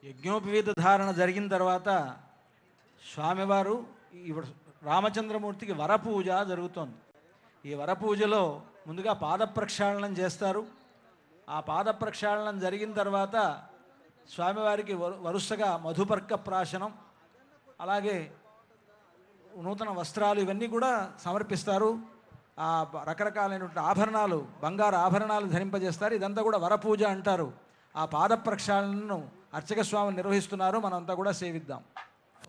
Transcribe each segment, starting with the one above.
యజ్ఞోపవీత ధారణ జరిగిన తర్వాత స్వామివారు రామచంద్రమూర్తికి వరపూజ జరుగుతోంది. ఈ వరపూజలో ముందుగా పాద ప్రక్షాళనం చేస్తారు. ఆ పాద ప్రక్షాళనం జరిగిన తర్వాత స్వామివారికి వరుసగా మధుపర్క ప్రాశనం, అలాగే నూతన వస్త్రాలు ఇవన్నీ కూడా సమర్పిస్తారు. ఆ రకరకాలైనటువంటి ఆభరణాలు, బంగారు ఆభరణాలు ధరింపజేస్తారు. ఇదంతా కూడా వరపూజ అంటారు. ఆ పాద ప్రక్షాళనను అర్చక స్వామి నిర్వహిస్తున్నారు. మనంతా కూడా సేవిద్దాం.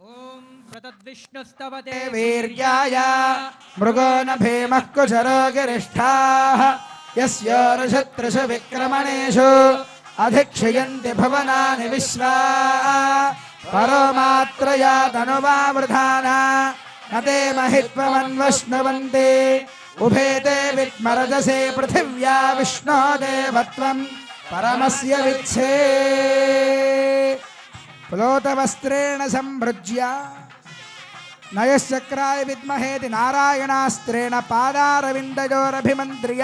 ఓం ప్రతద్విష్ణుస్తవతే వీర్యాయ మృగోన భీమః కుశరోగిరిష్ఠాః యస్యోరుషత్రిషు విక్రమణేషు అధిక్షయంతి భువనాని విశ్వా పరోమాత్రయా తనువావృధానా నతే మహిత్వమన్వశ్నవంతి ఉభేతే విద్మరజసే పృథివ్యా విష్ణో దేవత్వం పరమస్య విచ్చే ప్లోతవస్త్రేణ సంభృజ్య నయశ్చక్రాయ విద్మహేతి నారాయణాస్త్రేణ పాదారవిందయోరభిమంత్ర్య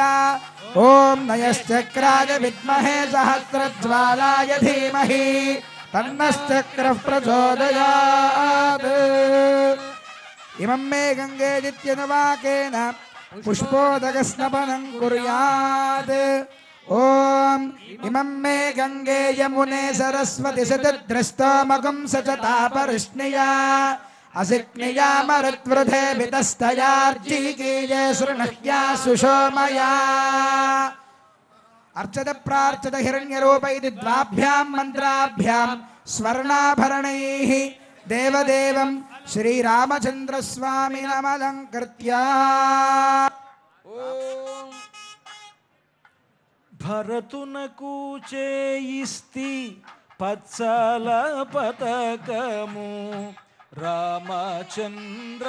ఓం నయశ్చక్రాయ విద్మహే సహస్రజ్వాలాయ ధీమహి తన్నశ్చక్రః ప్రచోదయాత్. ఇమం మే గంగే దిత్యనువాకేన పుష్పోదకస్నపనం కుర్యాత్. ఓం ఇమం మే గంగే యమునే సరస్వతి సతద్రస్తోమకం సచతాపరిష్ణియా అసిక్నియా మరుత్వృధే వితస్తయార్జీకీయే శృణహ్యా సుషోమయా. అర్చత ప్రార్చత హిరణ్యరూపైతి ద్వాభ్యాం మంత్రాభ్యాం స్వర్ణాభరణైః దేవదేవం శ్రీరామచంద్రస్వామినమలంకృత్య. భరతునకు చేయిస్తి పత్సల పతకము రామచంద్ర